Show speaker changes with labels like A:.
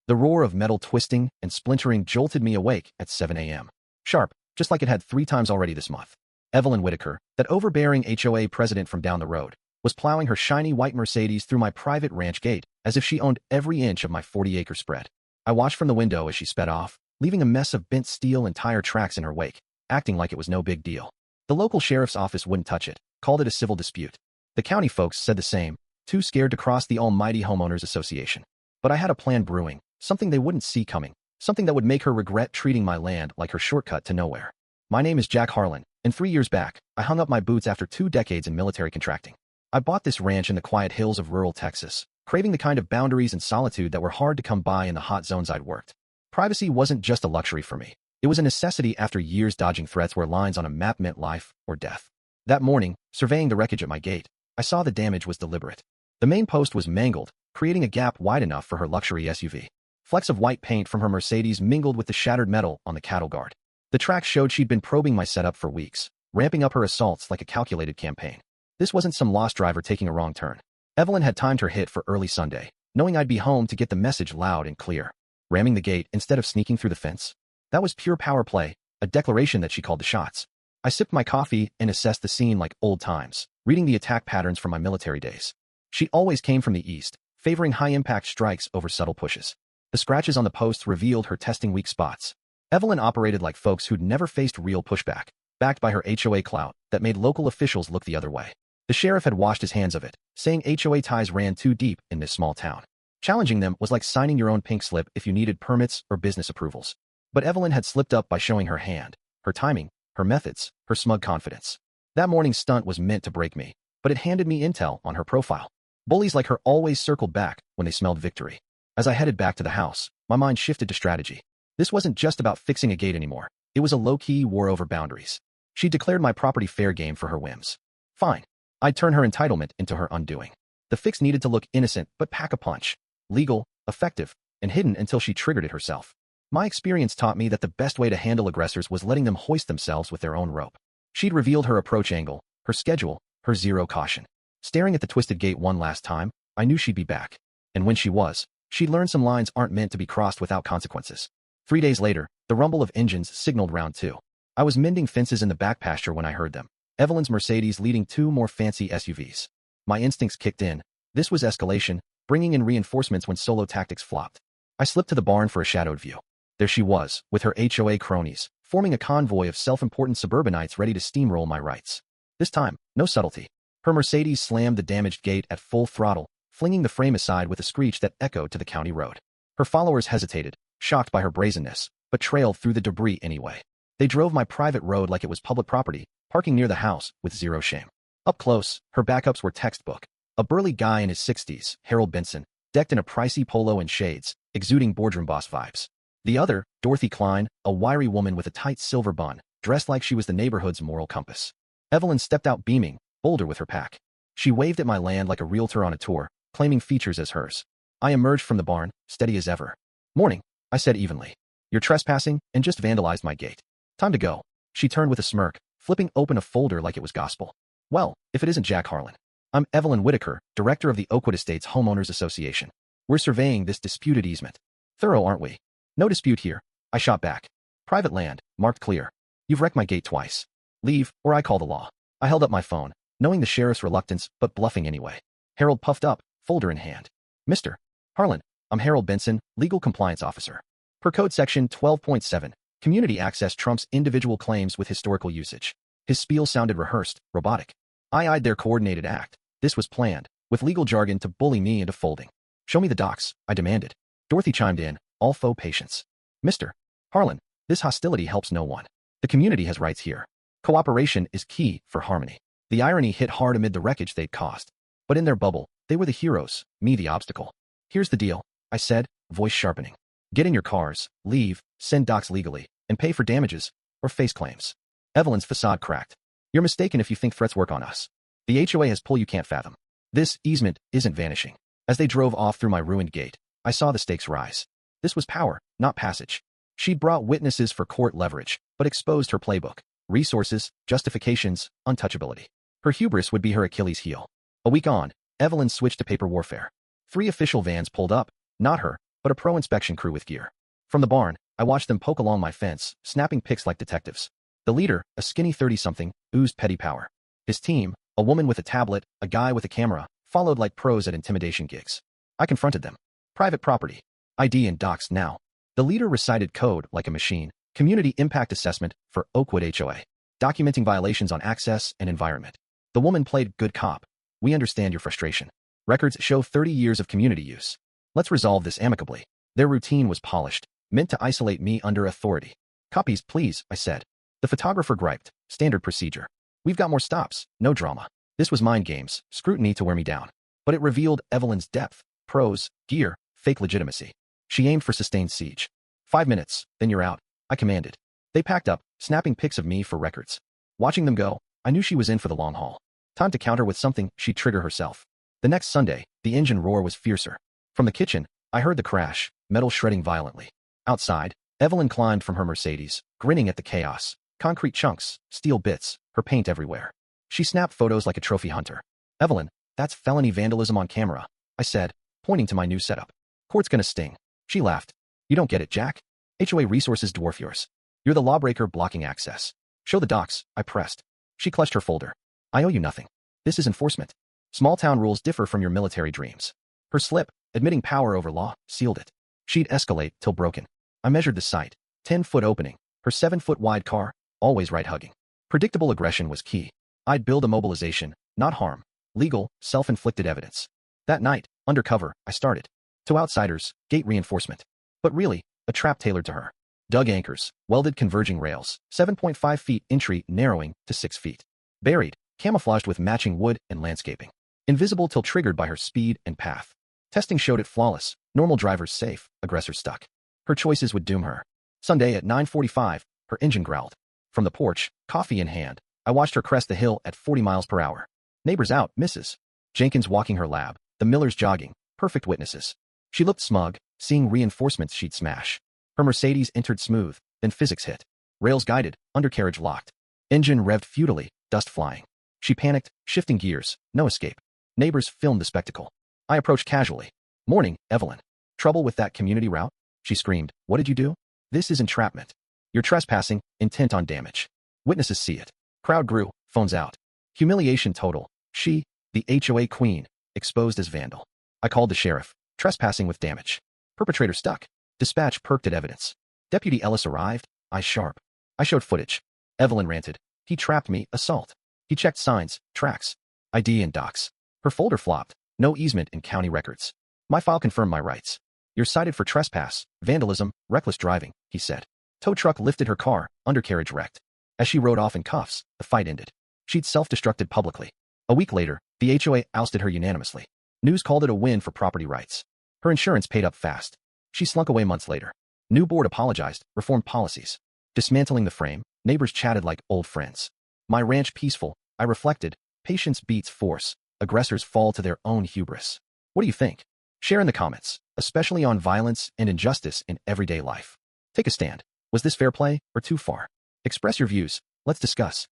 A: The roar of metal twisting and splintering jolted me awake at 7 a.m. Sharp, just like it had 3 times already this month. Evelyn Whitaker, that overbearing HOA president from down the road, was plowing her shiny white Mercedes through my private ranch gate as if she owned every inch of my 40-acre spread. I watched from the window as she sped off, leaving a mess of bent steel and tire tracks in her wake, acting like it was no big deal. The local sheriff's office wouldn't touch it, called it a civil dispute. The county folks said the same, too scared to cross the almighty homeowners association. But I had a plan brewing, something they wouldn't see coming, something that would make her regret treating my land like her shortcut to nowhere. My name is Jack Harlan, and 3 years back, I hung up my boots after 2 decades in military contracting. I bought this ranch in the quiet hills of rural Texas, craving the kind of boundaries and solitude that were hard to come by in the hot zones I'd worked. Privacy wasn't just a luxury for me. It was a necessity after years dodging threats where lines on a map meant life or death. That morning, surveying the wreckage at my gate, I saw the damage was deliberate. The main post was mangled, creating a gap wide enough for her luxury SUV. Flecks of white paint from her Mercedes mingled with the shattered metal on the cattle guard. The tracks showed she'd been probing my setup for weeks, ramping up her assaults like a calculated campaign. This wasn't some lost driver taking a wrong turn. Evelyn had timed her hit for early Sunday, knowing I'd be home to get the message loud and clear. Ramming the gate instead of sneaking through the fence? That was pure power play, a declaration that she called the shots. I sipped my coffee and assessed the scene like old times, reading the attack patterns from my military days. She always came from the east, favoring high-impact strikes over subtle pushes. The scratches on the posts revealed her testing weak spots. Evelyn operated like folks who'd never faced real pushback, backed by her HOA clout that made local officials look the other way. The sheriff had washed his hands of it, saying HOA ties ran too deep in this small town. Challenging them was like signing your own pink slip if you needed permits or business approvals. But Evelyn had slipped up by showing her hand, her timing, her methods, her smug confidence. That morning's stunt was meant to break me, but it handed me intel on her profile. Bullies like her always circled back when they smelled victory. As I headed back to the house, my mind shifted to strategy. This wasn't just about fixing a gate anymore. It was a low-key war over boundaries. She declared my property fair game for her whims. Fine. I'd turn her entitlement into her undoing. The fix needed to look innocent but pack a punch. Legal, effective, and hidden until she triggered it herself. My experience taught me that the best way to handle aggressors was letting them hoist themselves with their own rope. She'd revealed her approach angle, her schedule, her zero caution. Staring at the twisted gate one last time, I knew she'd be back. And when she was, she'd learned some lines aren't meant to be crossed without consequences. 3 days later, the rumble of engines signaled round 2. I was mending fences in the back pasture when I heard them. Evelyn's Mercedes leading 2 more fancy SUVs. My instincts kicked in. This was escalation, bringing in reinforcements when solo tactics flopped. I slipped to the barn for a shadowed view. There she was, with her HOA cronies, forming a convoy of self-important suburbanites ready to steamroll my rights. This time, no subtlety. Her Mercedes slammed the damaged gate at full throttle, flinging the frame aside with a screech that echoed to the county road. Her followers hesitated, shocked by her brazenness, but trailed through the debris anyway. They drove my private road like it was public property, parking near the house with zero shame. Up close, her backups were textbook. A burly guy in his 60s, Harold Benson, decked in a pricey polo and shades, exuding boardroom boss vibes. The other, Dorothy Klein, a wiry woman with a tight silver bun, dressed like she was the neighborhood's moral compass. Evelyn stepped out beaming, bolder with her pack. She waved at my land like a realtor on a tour, claiming features as hers. I emerged from the barn, steady as ever. Morning, I said evenly. You're trespassing and just vandalized my gate. Time to go. She turned with a smirk, flipping open a folder like it was gospel. Well, if it isn't Jack Harlan. I'm Evelyn Whitaker, director of the Oakwood Estates Homeowners Association. We're surveying this disputed easement. Thorough, aren't we? No dispute here. I shot back. Private land, marked clear. You've wrecked my gate twice. Leave, or I call the law. I held up my phone, knowing the sheriff's reluctance, but bluffing anyway. Harold puffed up, folder in hand. Mr. Harlan, I'm Harold Benson, Legal Compliance Officer. Per Code Section 12.7, Community Access trumps individual claims with historical usage. His spiel sounded rehearsed, robotic. I eyed their coordinated act. This was planned, with legal jargon to bully me into folding. Show me the docs, I demanded. Dorothy chimed in, all faux patience. Mr. Harlan, this hostility helps no one. The community has rights here. Cooperation is key for harmony. The irony hit hard amid the wreckage they'd caused. But in their bubble, they were the heroes, me the obstacle. Here's the deal, I said, voice sharpening. Get in your cars, leave, send docs legally, and pay for damages, or face claims. Evelyn's facade cracked. You're mistaken if you think threats work on us. The HOA has pull you can't fathom. This easement isn't vanishing. As they drove off through my ruined gate, I saw the stakes rise. This was power, not passage. She'd brought witnesses for court leverage, but exposed her playbook. Resources, justifications, untouchability. Her hubris would be her Achilles heel. A week on, Evelyn switched to paper warfare. 3 official vans pulled up, not her, but a pro inspection crew with gear. From the barn, I watched them poke along my fence, snapping pics like detectives. The leader, a skinny 30-something, oozed petty power. His team, a woman with a tablet, a guy with a camera, followed like pros at intimidation gigs. I confronted them. Private property. ID and docs now. The leader recited code like a machine. Community impact assessment for Oakwood HOA. Documenting violations on access and environment. The woman played good cop. We understand your frustration. Records show 30 years of community use. Let's resolve this amicably. Their routine was polished, meant to isolate me under authority. Copies, please, I said. The photographer griped. Standard procedure. We've got more stops, no drama. This was mind games, scrutiny to wear me down. But it revealed Evelyn's depth, pros, gear, fake legitimacy. She aimed for sustained siege. 5 minutes, then you're out, I commanded. They packed up, snapping pics of me for records. Watching them go, I knew she was in for the long haul. Time to counter with something she'd trigger herself. The next Sunday, the engine roar was fiercer. From the kitchen, I heard the crash, metal shredding violently. Outside, Evelyn climbed from her Mercedes, grinning at the chaos. Concrete chunks, steel bits, her paint everywhere. She snapped photos like a trophy hunter. Evelyn, that's felony vandalism on camera, I said, pointing to my new setup. Court's gonna sting. She laughed. You don't get it, Jack. HOA resources dwarf yours. You're the lawbreaker blocking access. Show the docs, I pressed. She clutched her folder. I owe you nothing. This is enforcement. Small town rules differ from your military dreams. Her slip, admitting power over law, sealed it. She'd escalate till broken. I measured the site. 10-foot opening. Her 7-foot wide car, always right-hugging. Predictable aggression was key. I'd build a mobilization, not harm. Legal, self-inflicted evidence. That night, undercover, I started. To outsiders, gate reinforcement. But really, a trap tailored to her. Dug anchors, welded converging rails, 7.5 feet entry narrowing to 6 feet. Buried, camouflaged with matching wood and landscaping. Invisible till triggered by her speed and path. Testing showed it flawless, normal drivers safe, aggressors stuck. Her choices would doom her. Sunday at 9:45, her engine growled. From the porch, coffee in hand, I watched her crest the hill at 40 miles per hour. Neighbors out, Mrs. Jenkins walking her lab, the Millers jogging, perfect witnesses. She looked smug, seeing reinforcements she'd smash. Her Mercedes entered smooth, then physics hit. Rails guided, undercarriage locked. Engine revved futilely, dust flying. She panicked, shifting gears, no escape. Neighbors filmed the spectacle. I approached casually. Morning, Evelyn. Trouble with that community route? She screamed. What did you do? This is entrapment. You're trespassing, intent on damage. Witnesses see it. Crowd grew, phones out. Humiliation total. She, the HOA queen, exposed as vandal. I called the sheriff. Trespassing with damage. Perpetrator stuck. Dispatch perked at evidence. Deputy Ellis arrived, eyes sharp. I showed footage. Evelyn ranted. He trapped me, assault. He checked signs, tracks, ID and docs. Her folder flopped. No easement in county records. My file confirmed my rights. You're cited for trespass, vandalism, reckless driving, he said. Tow truck lifted her car, undercarriage wrecked. As she rode off in cuffs, the fight ended. She'd self-destructed publicly. A week later, the HOA ousted her unanimously. News called it a win for property rights. Her insurance paid up fast. She slunk away months later. New board apologized, reformed policies. Dismantling the frame, neighbors chatted like old friends. My ranch peaceful, I reflected. Patience beats force. Aggressors fall to their own hubris. What do you think? Share in the comments, especially on violence and injustice in everyday life. Take a stand. Was this fair play or too far? Express your views. Let's discuss.